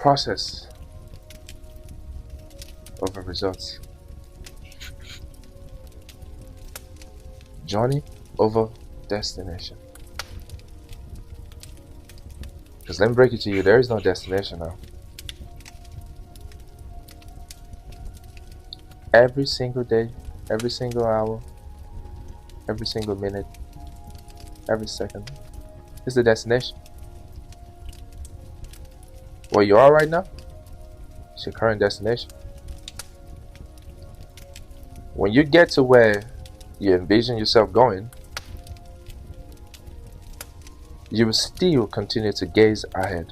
Process over results. Journey over destination. Because let me break it to you, there is no destination now. Every single day, every single hour, every single minute, every second is the destination. Where you are right now is your current destination. When you get to where you envision yourself going, you will still continue to gaze ahead.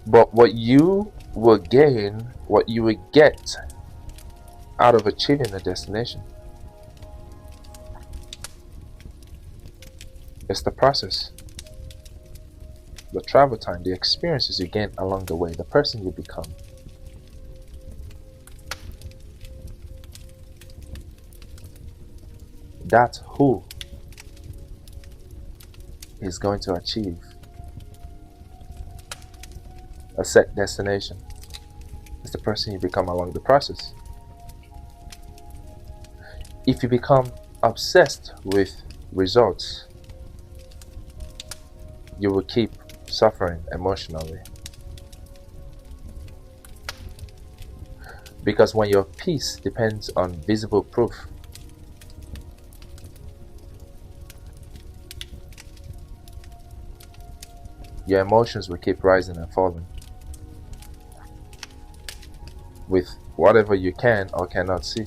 But what you will gain, what you will get out of achieving the destination, it's the process, the travel time, the experiences you gain along the way, the person you become. That's who is going to achieve a set destination. It's the person you become along the process. If you become obsessed with results, you will keep suffering emotionally. Because when your peace depends on visible proof, your emotions will keep rising and falling with whatever you can or cannot see.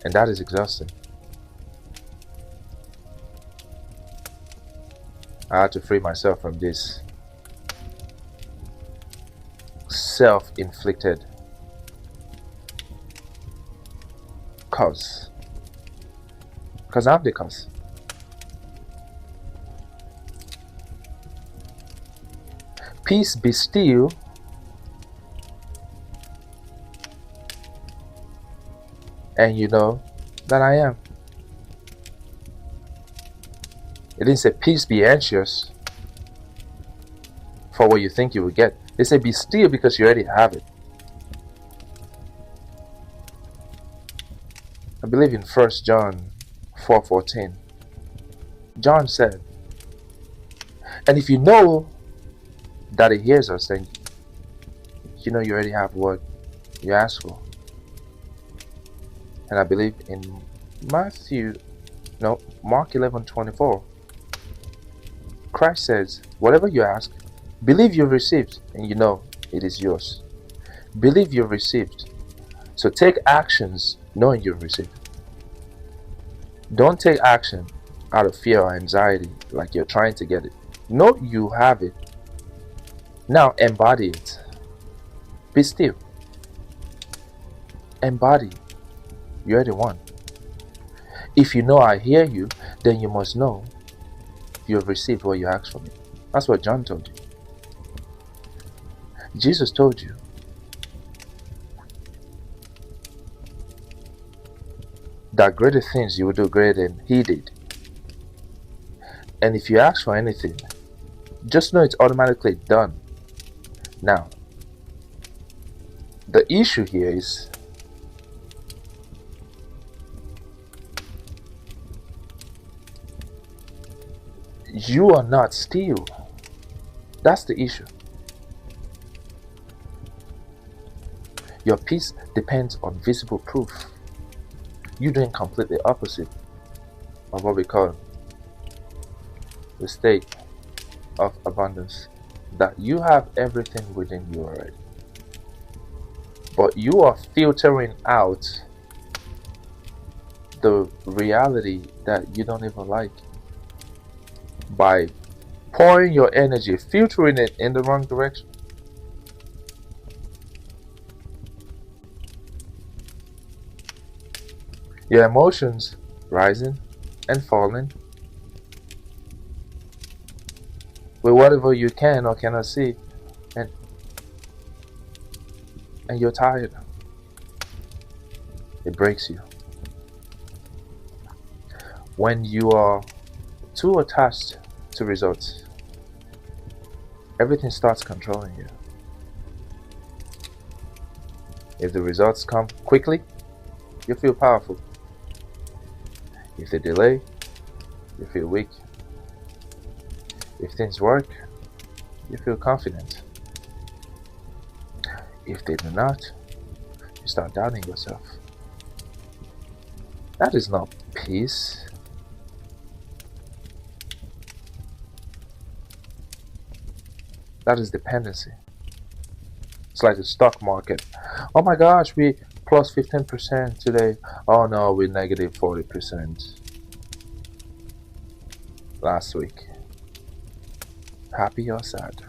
And that is exhausting. I had to free myself from this self-inflicted cause. Because I'm the cause. Peace be still and you know that I am. It didn't say peace be anxious for what you think you will get. It said be still because you already have it. I believe in 1 John 4:14. John said, and if you know that he hears us, then you know you already have what you ask for. And I believe in Mark 11:24, Christ says, whatever you ask, believe you've received, and you know it is yours. Believe you've received. So take actions knowing you've received. Don't take action out of fear or anxiety like you're trying to get it. Know you have it. Now embody it. Be still. Embody. You're the one. If you know I hear you, then you must know you have received what you asked for me. That's what John told you. Jesus told you. That greater things you will do greater than he did. And if you ask for anything, just know it's automatically done. Now, the issue here is you are not still. That's the issue. Your peace depends on visible proof. You're doing completely opposite of what we call the state of abundance. That you have everything within you already. But you are filtering out the reality that you don't even like by pouring your energy, filtering it in the wrong direction. Your emotions rising and falling with whatever you can or cannot see, and you're tired. It breaks you. When you are too attached to results, everything starts controlling you. If the results come quickly, you feel powerful. If they delay, you feel weak. If things work, you feel confident. If they do not, you start doubting yourself. That is not peace. That is dependency. It's like the stock market. Oh my gosh, we plus 15% today. Oh no, we're negative 40% last week. Happy or sad?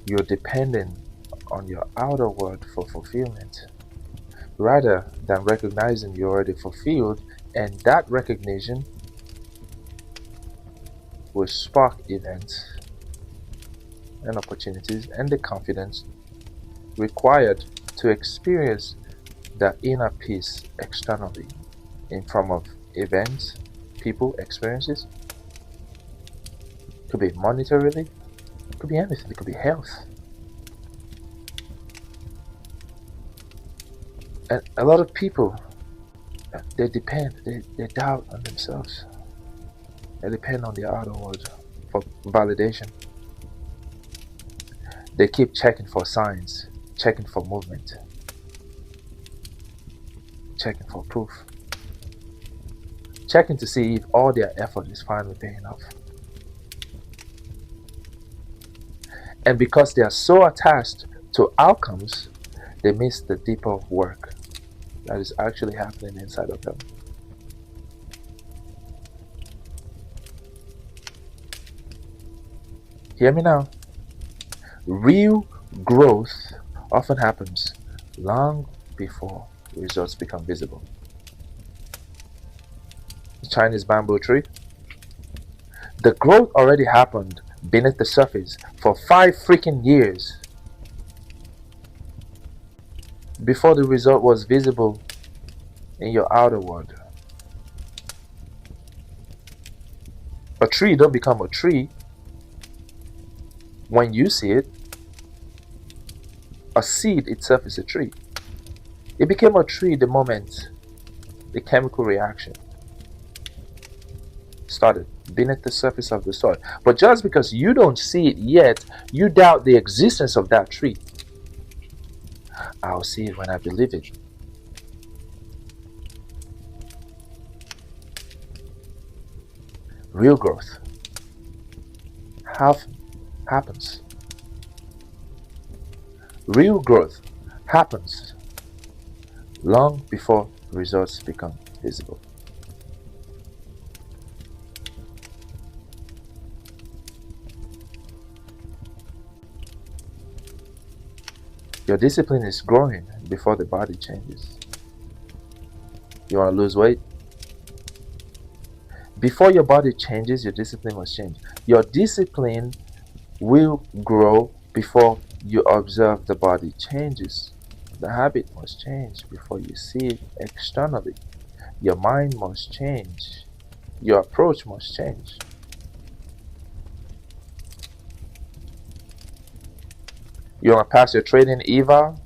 You're depending on your outer world for fulfillment rather than recognizing you're already fulfilled, and that recognition will spark events and opportunities and the confidence required to experience that inner peace externally in form of events, people, experiences. Could be monetarily, could be anything, it could be health. And a lot of people, they doubt on themselves. They depend on the outer world for validation. They keep checking for signs, checking for movement, checking for proof, checking to see if all their effort is finally paying off. And because they are so attached to outcomes, they miss the deeper work that is actually happening inside of them. Hear me now. Real growth often happens long before results become visible. The Chinese bamboo tree. The growth already happened beneath the surface for 5 freaking years before the result was visible in your outer world. A tree don't become a tree when you see it. A seed itself is a tree. It became a tree the moment the chemical reaction started beneath the surface of the soil. But just because you don't see it yet, you doubt the existence of that tree. I'll see it when I believe it. Real growth happens. Real growth happens long before results become visible. Your discipline is growing before the body changes. You want to lose weight? Before your body changes, your discipline must change. Your discipline will grow before you observe the body changes. The habit must change before you see it externally. Your mind must change. Your approach must change. You want to pass your trading eval,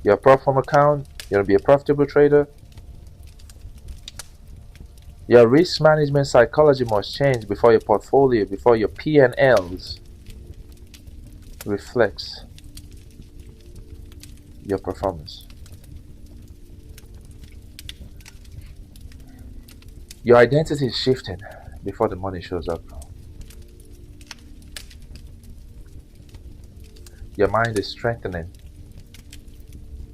your platform account, you want to be a profitable trader. Your risk management psychology must change before your portfolio, before your P&Ls reflects your performance. Your identity is shifting before the money shows up. Your mind is strengthening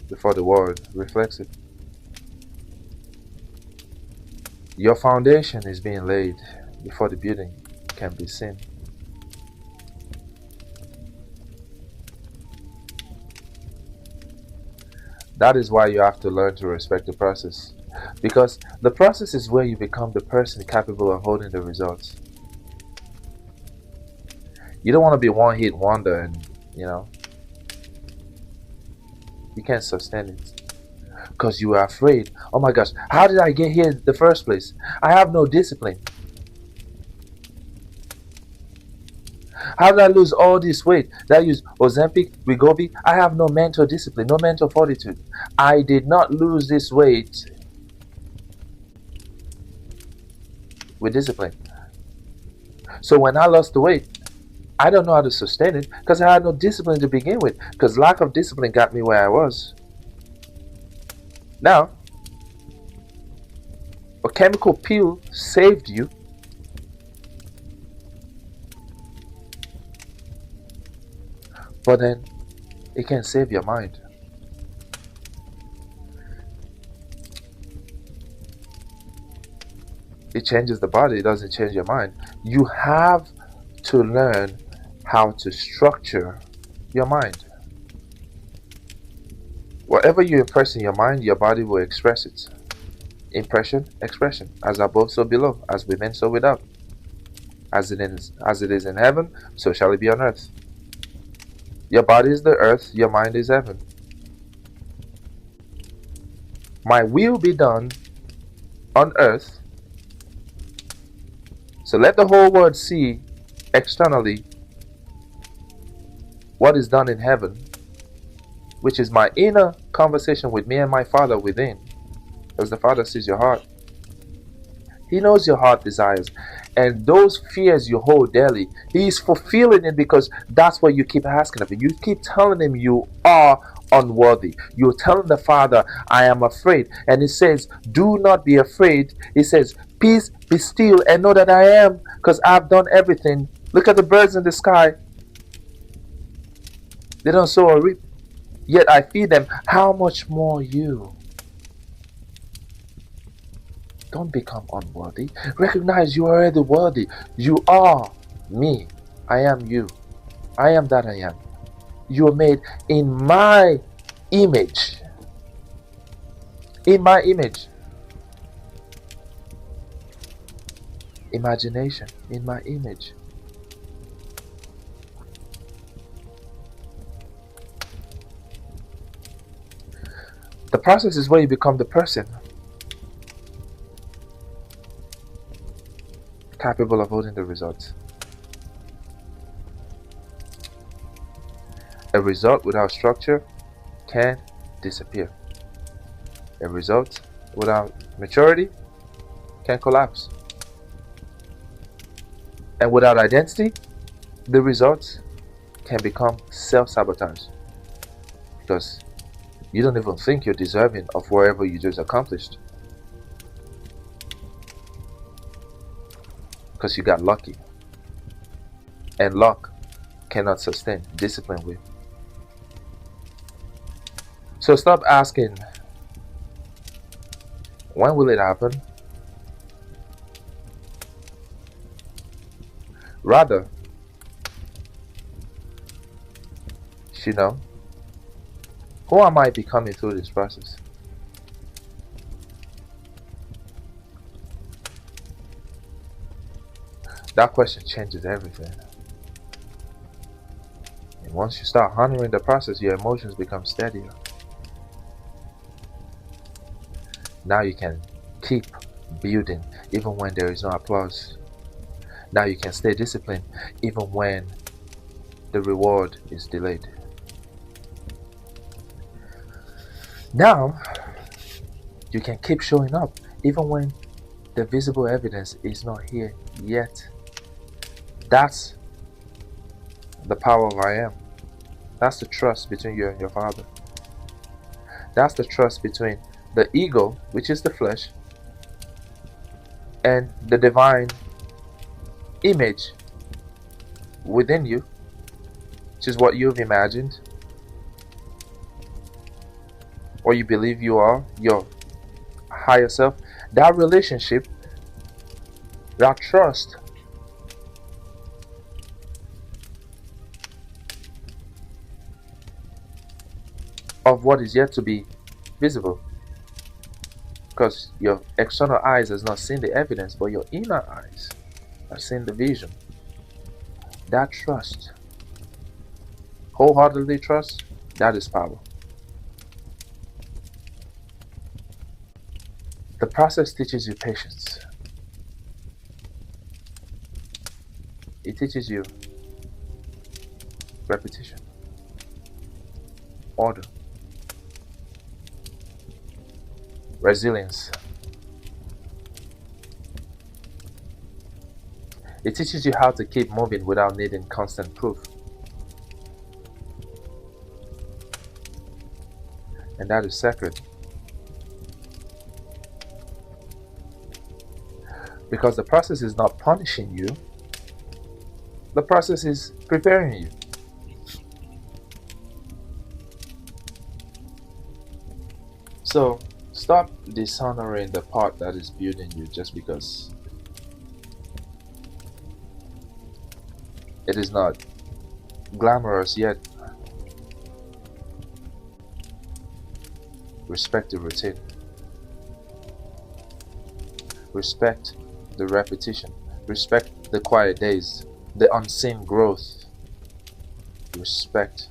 before the world reflects it. Your foundation is being laid before the building can be seen. That is why you have to learn to respect the process, because the process is where you become the person capable of holding the results. You don't want to be one hit wonder and, you can't sustain it. Because you are afraid. Oh my gosh, how did I get here in the first place? I have no discipline. How did I lose all this weight? Did I use Ozempic, Wegovy? I have no mental discipline, no mental fortitude. I did not lose this weight with discipline. So when I lost the weight, I don't know how to sustain it because I had no discipline to begin with. Because lack of discipline got me where I was. Now, a chemical pill saved you. But then it can save your mind. It changes the body, it doesn't change your mind. You have to learn how to structure your mind. Whatever you impress in your mind, your body will express it. Impression, expression. As above, so below. As within, so without. As it is in heaven, so shall it be on earth. Your body is the earth, your mind is heaven. My will be done on earth. So let the whole world see externally what is done in heaven, which is my inner conversation with me and my Father within. Because the Father sees your heart. He knows your heart desires. And those fears you hold daily, He's fulfilling it because that's what you keep asking of Him. You keep telling Him you are unworthy. You're telling the Father, I am afraid. And He says, do not be afraid. He says, peace, be still and know that I am, because I've done everything. Look at the birds in the sky. They don't sow or reap, yet I feed them. How much more you? Don't become unworthy. Recognize you are already worthy. You are me. I am you. I am that I am. You are made in my image. In my image. Imagination. In my image. The process is where you become the person capable of holding the results. A result without structure can disappear. A result without maturity can collapse. And without identity, the results can become self-sabotage. Because you don't even think you're deserving of wherever you just accomplished. Because you got lucky. And luck cannot sustain, discipline will. So stop asking, when will it happen? Rather, you know, who am I becoming through this process? That question changes everything. And once you start honoring the process, your emotions become steadier. Now you can keep building even when there is no applause. Now you can stay disciplined even when the reward is delayed. Now you can keep showing up even when the visible evidence is not here yet. That's the power of I am. That's the trust between you and your Father. That's the trust between the ego, which is the flesh, and the divine image within you, which is what you've imagined or you believe you are, your higher self. That relationship, that trust, of what is yet to be visible, because your external eyes has not seen the evidence, but your inner eyes have seen the vision. That trust, wholeheartedly trust, that is power. process teaches you patience. It teaches you repetition, order, resilience. It teaches you how to keep moving without needing constant proof. And that is sacred. Because the process is not punishing you, the process is preparing you. So stop dishonoring the part that is building you just because it is not glamorous yet. Respect the routine. Respect the repetition. Respect the quiet days, the unseen growth. Respect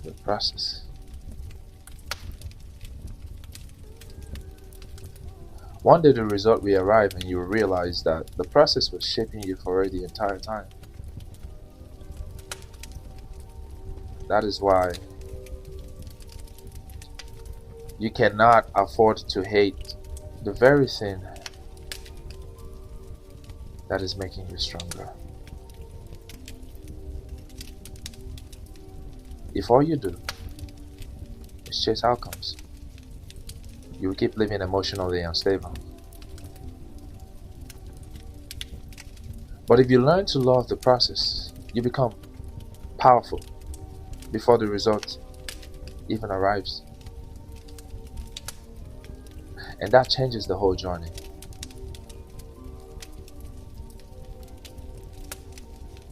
the process. One day the result will arrive and you will realize that the process was shaping you for the entire time. That is why you cannot afford to hate the very thing that is making you stronger. If all you do is chase outcomes, you will keep living emotionally unstable. But if you learn to love the process, you become powerful before the result even arrives. And that changes the whole journey.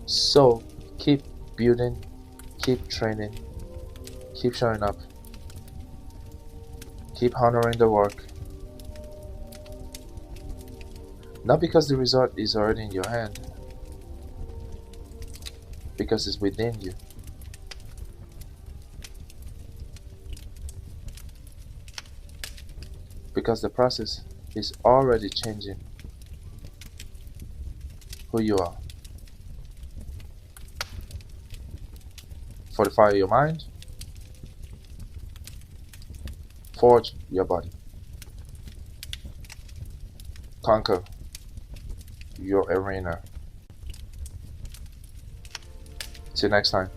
So keep building, keep training, keep showing up, keep honoring the work. Not because the result is already in your hand, because it's within you. Because the process is already changing who you are. Fortify your mind, forge your body, conquer your arena. Till next time.